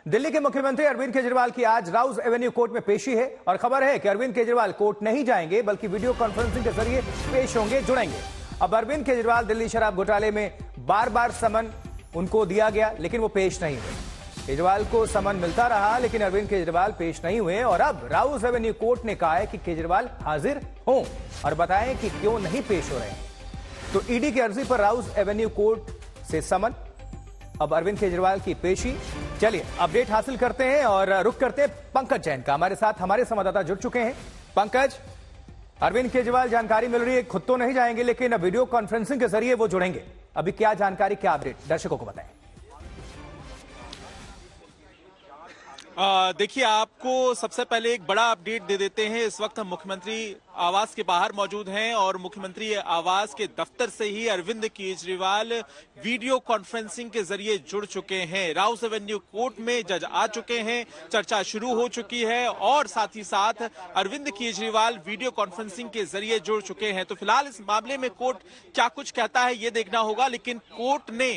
दिल्ली के मुख्यमंत्री अरविंद केजरीवाल की आज राउज एवेन्यू कोर्ट में पेशी है और खबर है कि अरविंद केजरीवाल कोर्ट नहीं जाएंगे बल्कि वीडियो कॉन्फ्रेंसिंग के जरिए पेश होंगे, जुड़ेंगे। अब अरविंद केजरीवाल दिल्ली शराब घोटाले में बार बार समन उनको दिया गया लेकिन वो पेश नहीं हुए। केजरीवाल को समन मिलता रहा लेकिन अरविंद केजरीवाल पेश नहीं हुए और अब राउज एवेन्यू कोर्ट ने कहा है कि केजरीवाल हाजिर हों और बताएं कि क्यों नहीं पेश हो रहे हैं। तो ईडी की अर्जी पर राउज एवेन्यू कोर्ट से समन, अब अरविंद केजरीवाल की पेशी। चलिए अपडेट हासिल करते हैं और रुक करते हैं पंकज जैन का। हमारे साथ हमारे संवाददाता जुड़ चुके हैं। पंकज, अरविंद केजरीवाल जानकारी मिल रही है खुद तो नहीं जाएंगे लेकिन वीडियो कॉन्फ्रेंसिंग के जरिए वो जुड़ेंगे। अभी क्या जानकारी, क्या अपडेट दर्शकों को बताएं। देखिए, आपको सबसे पहले एक बड़ा अपडेट दे देते हैं। इस वक्त हम मुख्यमंत्री आवास के बाहर मौजूद हैं और मुख्यमंत्री आवास के दफ्तर से ही अरविंद केजरीवाल वीडियो कॉन्फ्रेंसिंग के जरिए जुड़ चुके हैं। राउज एवेन्यू कोर्ट में जज आ चुके हैं, चर्चा शुरू हो चुकी है और साथ ही साथ अरविंद केजरीवाल वीडियो कॉन्फ्रेंसिंग के जरिए जुड़ चुके हैं। तो फिलहाल इस मामले में कोर्ट क्या कुछ कहता है ये देखना होगा, लेकिन कोर्ट ने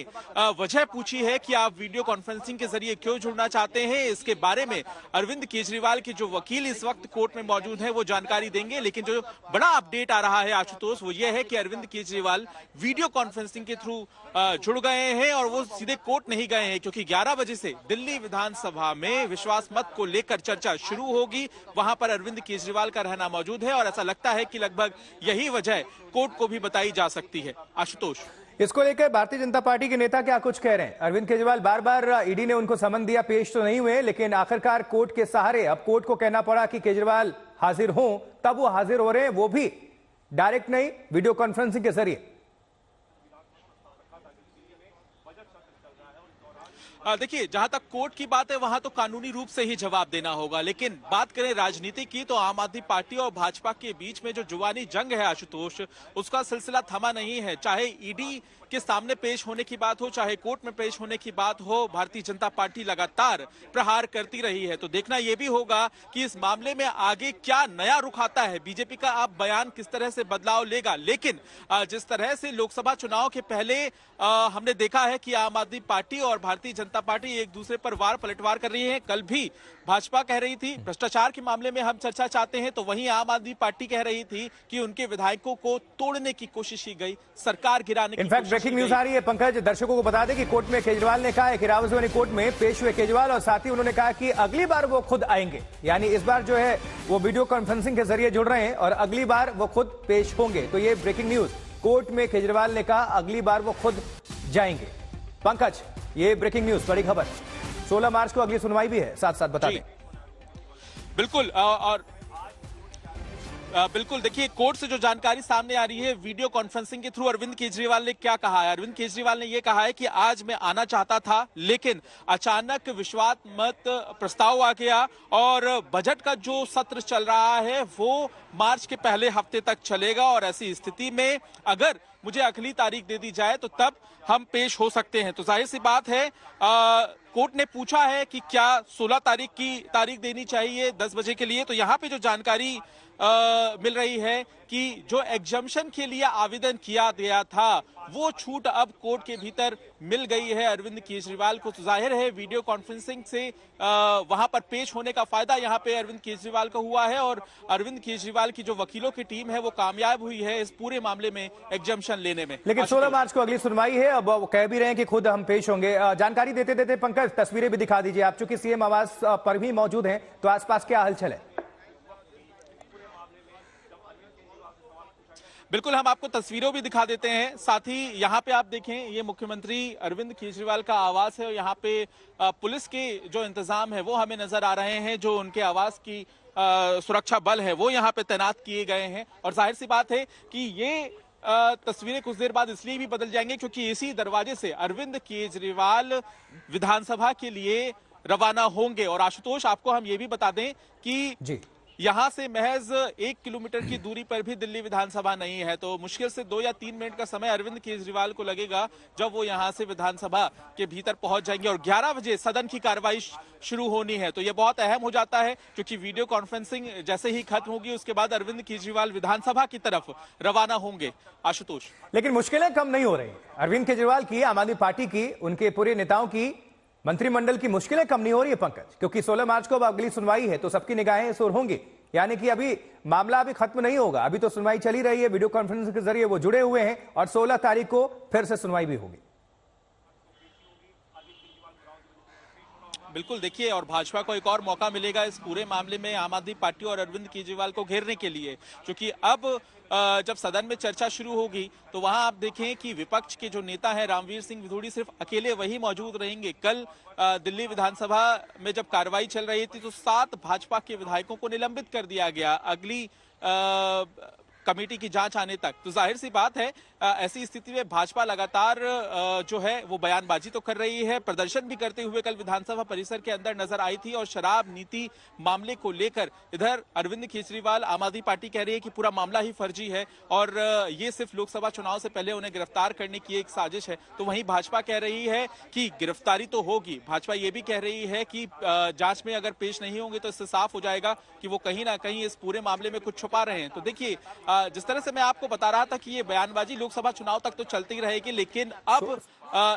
वजह पूछी है कि आप वीडियो कॉन्फ्रेंसिंग के जरिए क्यों जुड़ना चाहते हैं। इसके बारे में अरविंद केजरीवाल के जो वकील इस वक्त कोर्ट में मौजूद हैं वो जानकारी देंगे। लेकिन जो बड़ा अपडेट आ रहा है आशुतोष, वो ये है कि अरविंद केजरीवाल वीडियो कॉन्फ्रेंसिंग के थ्रू जुड़ गए हैं और वो सीधे कोर्ट नहीं गए हैं, क्योंकि 11 बजे से दिल्ली विधानसभा में विश्वास मत को लेकर चर्चा शुरू होगी। वहां पर अरविंद केजरीवाल का रहना मौजूद है और ऐसा लगता है कि लगभग यही वजह कोर्ट को भी बताई जा सकती है। आशुतोष, इसको लेकर भारतीय जनता पार्टी के नेता क्या कुछ कह रहे हैं? अरविंद केजरीवाल बार बार ईडी ने उनको समन दिया, पेश तो नहीं हुए, लेकिन आखिरकार कोर्ट के सहारे अब कोर्ट को कहना पड़ा कि केजरीवाल हाजिर हों, तब वो हाजिर हो रहे हैं, वो भी डायरेक्ट नहीं, वीडियो कॉन्फ्रेंसिंग के जरिए। देखिए, जहां तक कोर्ट की बात है वहां तो कानूनी रूप से ही जवाब देना होगा, लेकिन बात करें राजनीति की तो आम आदमी पार्टी और भाजपा के बीच में जो जुबानी जंग है आशुतोष, उसका सिलसिला थमा नहीं है। चाहे ईडी के सामने पेश होने की बात हो, चाहे कोर्ट में पेश होने की बात हो, भारतीय जनता पार्टी लगातार प्रहार करती रही है। तो देखना यह भी होगा कि इस मामले में आगे क्या नया रुख आता है, बीजेपी का आप बयान किस तरह से बदलाव लेगा। लेकिन जिस तरह से लोकसभा चुनाव के पहले हमने देखा है कि आम आदमी पार्टी और भारतीय जनता पार्टी एक दूसरे पर वार पलटवार कर रही है। कल भी भाजपा कह रही थी भ्रष्टाचार के मामले में हम चर्चा चाहते हैं, तो वहीं आम आदमी पार्टी कह रही थी कि उनके विधायकों को तोड़ने की कोशिश की गई, सरकार गिराने की कोशिश। ब्रेकिंग न्यूज आ रही है पंकज, दर्शकों को बता दें कि कोर्ट में केजरीवाल ने कहा है कि राउज एवेन्यू कोर्ट में पेश हुए केजरीवाल और साथ ही उन्होंने कहा कि अगली बार वो खुद आएंगे, यानी इस बार जो है वो वीडियो कॉन्फ्रेंसिंग के जरिए जुड़ रहे हैं और अगली बार वो खुद पेश होंगे। तो ये ब्रेकिंग न्यूज, कोर्ट में केजरीवाल ने कहा अगली बार वो खुद जाएंगे। पंकज, ये ब्रेकिंग न्यूज, बड़ी खबर, 16 मार्च को अगली सुनवाई भी है, साथ साथ बता दें। बिल्कुल, और बिल्कुल देखिए, कोर्ट से जो जानकारी सामने आ रही है वीडियो कॉन्फ्रेंसिंग के थ्रू, अरविंद केजरीवाल ने क्या कहा है। अरविंद केजरीवाल ने यह कहा है कि आज मैं आना चाहता था लेकिन अचानक विश्वास मत प्रस्ताव आ गया और बजट का जो सत्र चल रहा है वो मार्च के पहले हफ्ते तक चलेगा और ऐसी स्थिति में अगर मुझे अगली तारीख दे दी जाए तो तब हम पेश हो सकते हैं। तो जाहिर सी बात है कोर्ट ने पूछा है कि क्या 16 तारीख की तारीख देनी चाहिए 10 बजे के लिए। तो यहाँ पे जो जानकारी मिल रही है कि जो एग्जम्पशन के लिए आवेदन किया गया था वो छूट अब कोर्ट के भीतर मिल गई है अरविंद केजरीवाल को। तो जाहिर है वीडियो कॉन्फ्रेंसिंग से वहां पर पेश होने का फायदा यहाँ पे अरविंद केजरीवाल को हुआ है और अरविंद केजरीवाल की जो वकीलों की टीम है वो कामयाब हुई है इस पूरे मामले में एग्जम्पशन लेने में। लेकिन 16 मार्च को अगली सुनवाई है, अब वो कह भी रहे हैं कि खुद हम पेश होंगे। जानकारी देते देते पंकज, तस्वीरें भी दिखा दीजिए आप, चूंकि सीएम आवास पर भी मौजूद हैं, तो आसपास क्या हलचल है? बिल्कुल, हम आपको तस्वीरों भी दिखा देते हैं। साथ ही यहाँ पे आप देखें, ये मुख्यमंत्री अरविंद केजरीवाल का आवास है और यहाँ पे पुलिस के जो इंतजाम है वो हमें नजर आ रहे हैं। जो उनके आवास की सुरक्षा बल है वो यहाँ पे तैनात किए गए हैं और जाहिर सी बात है कि ये तस्वीरें कुछ देर बाद इसलिए भी बदल जाएंगे क्योंकि इसी दरवाजे से अरविंद केजरीवाल विधानसभा के लिए रवाना होंगे। और आशुतोष, आपको हम ये भी बता दें कि यहां से महज 1 किलोमीटर की दूरी पर भी दिल्ली विधानसभा नहीं है, तो मुश्किल से 2 या 3 मिनट का समय अरविंद केजरीवाल को लगेगा जब वो यहां से विधानसभा के भीतर पहुंच जाएंगे और 11 बजे सदन की कार्रवाई शुरू होनी है। तो ये बहुत अहम हो जाता है क्योंकि वीडियो कॉन्फ्रेंसिंग जैसे ही खत्म होगी उसके बाद अरविंद केजरीवाल विधानसभा की तरफ रवाना होंगे। आशुतोष, लेकिन मुश्किलें कम नहीं हो रही अरविंद केजरीवाल की, आम आदमी पार्टी की, उनके पूरे नेताओं की मंत्रिमंडल की मुश्किलें कम नहीं हो रही है पंकज, क्योंकि 16 मार्च को अब अगली सुनवाई है, तो सबकी निगाहें इस ओर होंगी। यानी कि अभी मामला अभी खत्म नहीं होगा, अभी तो सुनवाई चली रही है, वीडियो कॉन्फ्रेंसिंग के जरिए वो जुड़े हुए हैं और 16 तारीख को फिर से सुनवाई भी होगी। बिल्कुल, देखिए, और भाजपा को एक और मौका मिलेगा इस पूरे मामले में आम आदमी पार्टी और अरविंद केजरीवाल को घेरने के लिए, क्योंकि अब जब सदन में चर्चा शुरू होगी तो वहां आप देखें कि विपक्ष के जो नेता हैं रामवीर सिंह विधूड़ी सिर्फ अकेले वही मौजूद रहेंगे। कल दिल्ली विधानसभा में जब कार्रवाई चल रही थी तो 7 भाजपा के विधायकों को निलंबित कर दिया गया अगली कमेटी की जांच आने तक। तो जाहिर सी बात है ऐसी स्थिति में भाजपा लगातार जो है वो बयानबाजी तो कर रही है, प्रदर्शन भी करते हुए कल विधानसभा परिसर के अंदर नजर आई थी। और शराब नीति मामले को लेकर इधर अरविंद केजरीवाल, आम आदमी पार्टी कह रही है कि पूरा मामला ही फर्जी है और ये सिर्फ लोकसभा चुनाव से पहले उन्हें गिरफ्तार करने की एक साजिश है। तो वहीं भाजपा कह रही है कि गिरफ्तारी तो होगी। भाजपा ये भी कह रही है कि जांच में अगर पेश नहीं होंगे तो इससे साफ हो जाएगा कि वो कहीं ना कहीं इस पूरे मामले में कुछ छुपा रहे हैं। तो देखिए, जिस तरह से मैं आपको बता रहा था कि ये बयानबाजी लोकसभा चुनाव तक तो चलती रहेगी, लेकिन अब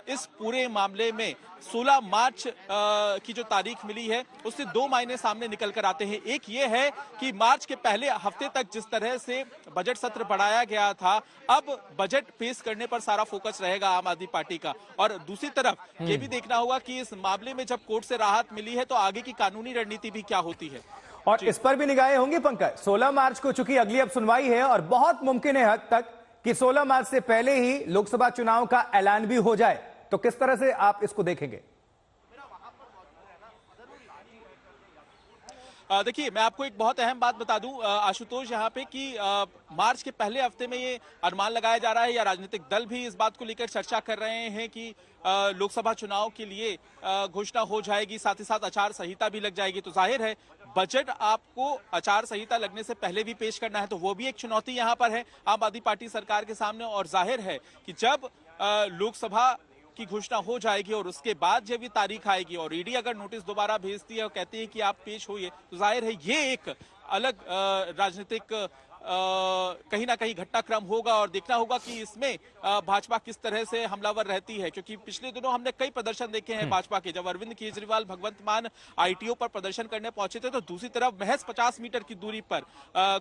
इस पूरे मामले में 16 मार्च की जो तारीख मिली है उससे 2 मायने सामने निकल कर आते हैं। एक ये है कि मार्च के पहले हफ्ते तक जिस तरह से बजट सत्र बढ़ाया गया था, अब बजट पेश करने पर सारा फोकस रहेगा आम आदमी पार्टी का। और दूसरी तरफ ये भी देखना होगा कि इस मामले में जब कोर्ट से राहत मिली है तो आगे की कानूनी रणनीति भी क्या होती है। और इस पर भी निगाहें होंगी पंकज। 16 मार्च को चूंकि अगली अब सुनवाई है और बहुत मुमकिन है हद तक कि 16 मार्च से पहले ही लोकसभा चुनाव का ऐलान भी हो जाए, तो किस तरह से आप इसको देखेंगे? देखिए, मैं आपको एक बहुत अहम बात बता दूं आशुतोष यहाँ पे कि मार्च के पहले हफ्ते में ये अनुमान लगाया जा रहा है या राजनीतिक दल भी इस बात को लेकर चर्चा कर रहे हैं कि लोकसभा चुनाव के लिए घोषणा हो जाएगी, साथ ही साथ आचार संहिता भी लग जाएगी। तो जाहिर है बजट आपको आचार संहिता लगने से पहले भी पेश करना है, तो वो भी एक चुनौती यहाँ पर है आम आदमी पार्टी सरकार के सामने। और जाहिर है कि जब लोकसभा की घोषणा हो जाएगी और उसके बाद जब ये तारीख आएगी और ईडी अगर नोटिस दोबारा भेजती है और कहती है कि आप पेश होइए, तो जाहिर है ये एक अलग राजनीतिक कहीं ना कहीं घटनाक्रम होगा और देखना होगा कि इसमें भाजपा किस तरह से हमलावर रहती है। क्योंकि पिछले दिनों हमने कई प्रदर्शन देखे हैं भाजपा के, जब अरविंद केजरीवाल भगवंत मान आईटीओ पर प्रदर्शन करने पहुंचे थे तो दूसरी तरफ महज 50 मीटर की दूरी पर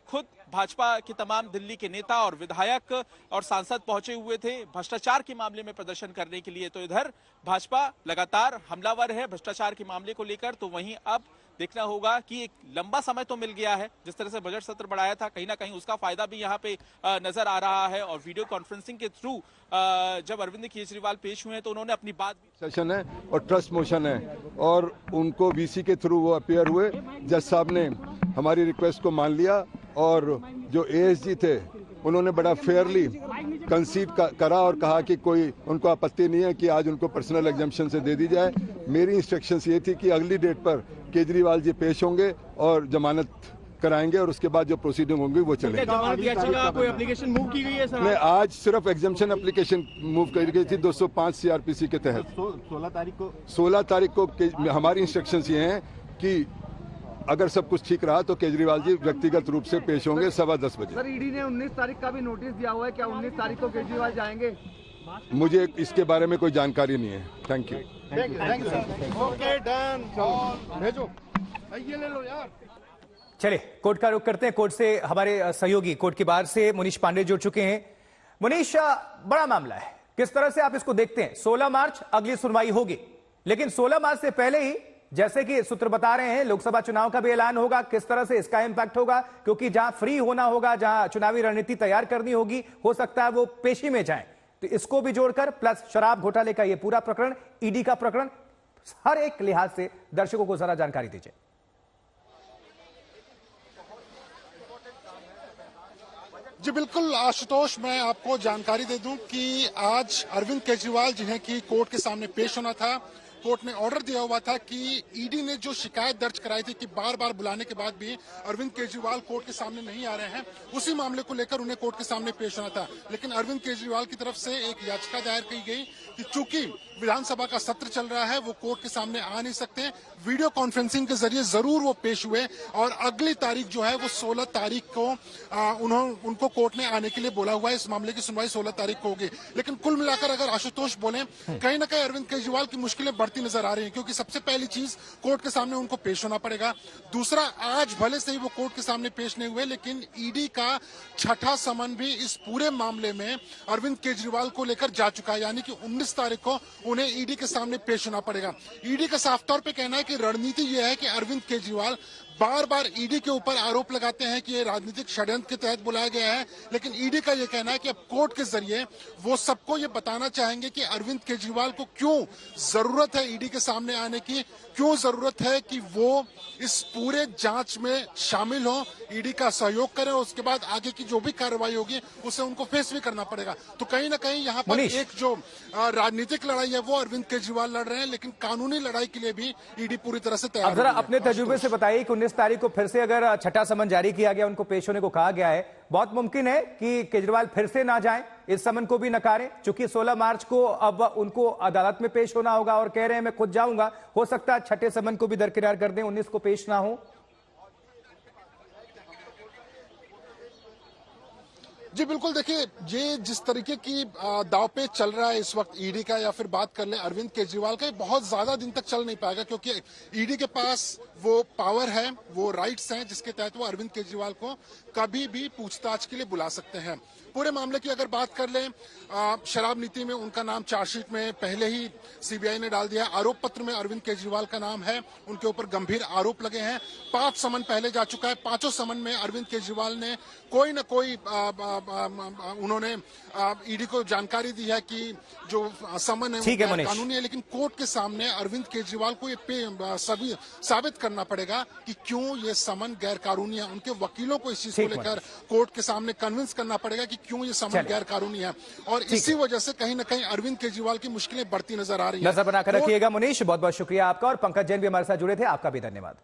खुद भाजपा के तमाम दिल्ली के नेता और विधायक और सांसद पहुंचे हुए थे भ्रष्टाचार के मामले में प्रदर्शन करने के लिए। तो इधर भाजपा लगातार हमलावर है भ्रष्टाचार के मामले को लेकर। तो वहीं अब देखना होगा कि एक लंबा समय तो मिल गया है, जिस तरह से बजट सत्र बढ़ाया था कहीं ना कहीं उसका फायदा भी यहाँ पे नजर आ रहा है। और वीडियो कॉन्फ्रेंसिंग के थ्रू जब अरविंद केजरीवाल पेश हुए हैं तो उन्होंने अपनी बात सेशन है और ट्रस्ट मोशन है और उनको वीसी के थ्रू वो अपीयर हुए। जज साहब ने हमारी रिक्वेस्ट को मान लिया और जो एएसजी थे उन्होंने बड़ा फेयरली कंसीड करा और कहा कि कोई उनको आपत्ति नहीं है कि आज उनको पर्सनल एग्जम्पशन से दे दी जाए। मेरी इंस्ट्रक्शंस ये थी कि अगली डेट पर केजरीवाल जी पेश होंगे और जमानत कराएंगे और उसके बाद जो प्रोसीडिंग होंगी वो चलेगी। कोई एप्लीकेशन मूव की गई है सर? नहीं, आज सिर्फ एग्जम्पशन एप्लीकेशन मूव करी गई थी 205 सीआरपीसी के तहत। 16 तारीख को हमारी इंस्ट्रक्शंस ये हैं कि अगर सब कुछ ठीक रहा तो केजरीवाल जी व्यक्तिगत रूप से पेश होंगे 10:15 बजे। सर, ईडी ने 19 तारीख का भी नोटिस दिया हुआ है, क्या 19 तारीख को केजरीवाल जाएंगे? मुझे इसके बारे में कोई जानकारी नहीं है। Thank you. ओके, डन, भेजो, ये ले लो यार। चलिए कोर्ट का रुख करते हैं। कोर्ट से हमारे सहयोगी कोर्ट के बाहर से मुनीश पांडे जुड़ चुके हैं। मुनीश, बड़ा मामला है, किस तरह से आप इसको देखते हैं? 16 मार्च अगली सुनवाई होगी, लेकिन 16 मार्च से पहले ही जैसे कि सूत्र बता रहे हैं लोकसभा चुनाव का भी ऐलान होगा। किस तरह से इसका इंपैक्ट होगा? क्योंकि जहां फ्री होना होगा, जहां चुनावी रणनीति तैयार करनी होगी, हो सकता है वो पेशी में जाएं। तो इसको भी जोड़कर प्लस शराब घोटाले का ये पूरा प्रकरण, ईडी का प्रकरण, हर एक लिहाज से दर्शकों को जरा जानकारी दीजिए। जी बिल्कुल आशुतोष, मैं आपको जानकारी दे दूं कि आज अरविंद केजरीवाल जिन्हें कि कोर्ट के सामने पेश होना था, कोर्ट ने ऑर्डर दिया हुआ था कि ईडी ने जो शिकायत दर्ज कराई थी कि बार बार बुलाने के बाद भी अरविंद केजरीवाल कोर्ट के सामने नहीं आ रहे हैं, उसी मामले को लेकर उन्हें कोर्ट के सामने पेश होना था। लेकिन अरविंद केजरीवाल की तरफ से एक याचिका दायर की गई कि चूंकि विधानसभा का सत्र चल रहा है वो कोर्ट के सामने आ नहीं सकते, वीडियो कॉन्फ्रेंसिंग के जरिए जरूर वो पेश हुए और अगली तारीख जो है वो 16 तारीख को उनको कोर्ट ने आने के लिए बोला हुआ है। इस मामले की सुनवाई 16 तारीख को होगी। लेकिन कुल मिलाकर अगर आशुतोष बोले, कहीं ना कहीं अरविंद केजरीवाल की मुश्किलें बढ़ती बढ़ती नजर आ रही है, क्योंकि सबसे पहली चीज कोर्ट के सामने उनको पेश होना पड़ेगा। दूसरा, आज भले से ही वो कोर्ट के सामने पेश नहीं हुए, लेकिन ईडी का छठा समन भी इस पूरे मामले में अरविंद केजरीवाल को लेकर जा चुका है, यानी कि 19 तारीख को उन्हें ईडी के सामने पेश होना पड़ेगा। ईडी का साफ तौर पे कहना है कि रणनीति यह है कि अरविंद केजरीवाल बार बार ईडी के ऊपर आरोप लगाते हैं कि ये राजनीतिक षड्यंत्र के तहत बुलाया गया है, लेकिन ईडी का ये कहना है कि अब कोर्ट के जरिए वो सबको ये बताना चाहेंगे कि अरविंद केजरीवाल को क्यों जरूरत है ईडी के सामने आने की, क्यों जरूरत है कि वो इस पूरे जांच में शामिल हो, ईडी का सहयोग करें, उसके बाद आगे की जो भी कार्रवाई होगी उसे उनको फेस भी करना पड़ेगा। तो कहीं ना कहीं यहाँ पर मनीष। एक जो राजनीतिक लड़ाई है वो अरविंद केजरीवाल लड़ रहे हैं, लेकिन कानूनी लड़ाई के लिए भी ईडी पूरी तरह से तैयार अब जरा हो गई है। अपने तजुर्बे से बताइए कि 19 तारीख को फिर से अगर छठा समन जारी किया गया, उनको पेश होने को कहा गया है, बहुत मुमकिन है कि केजरीवाल फिर से ना जाएं, इस समन को भी नकारें, चूंकि 16 मार्च को अब उनको अदालत में पेश होना होगा और कह रहे हैं मैं खुद जाऊंगा। हो सकता है छठे समन को भी दरकिनार कर दें, 19 को पेश ना हो। जी बिल्कुल, देखिए ये जिस तरीके की दाव पे चल रहा है इस वक्त ईडी का, या फिर बात कर ले अरविंद केजरीवाल का, ये बहुत ज्यादा दिन तक चल नहीं पाएगा, क्योंकि ईडी के पास वो पावर है, वो राइट्स हैं जिसके तहत वो अरविंद केजरीवाल को कभी भी पूछताछ के लिए बुला सकते हैं। पूरे मामले की अगर बात कर लें, शराब नीति में उनका नाम चार्जशीट में पहले ही सीबीआई ने डाल दिया। आरोप पत्र में अरविंद केजरीवाल का नाम है, उनके ऊपर गंभीर आरोप लगे हैं। 5 समन पहले जा चुका है, 5 समन में अरविंद केजरीवाल ने कोई न कोई उन्होंने ईडी को जानकारी दी है कि जो समन है वो कानूनी है, लेकिन कोर्ट के सामने अरविंद केजरीवाल को ये सभी साबित करना पड़ेगा कि क्यों ये समन गैर कानूनी है। उनके वकीलों को इस चीज को लेकर कोर्ट के सामने कन्विंस करना पड़ेगा कि क्यों ये समन गैर कानूनी है, और इसी वजह से कहीं ना कहीं अरविंद केजरीवाल की मुश्किलें बढ़ती नजर आ रही है। नजर बनाकर रखिएगा मुनीश, बहुत बहुत शुक्रिया आपका। और पंकज जैन भी हमारे साथ जुड़े थे, आपका भी धन्यवाद।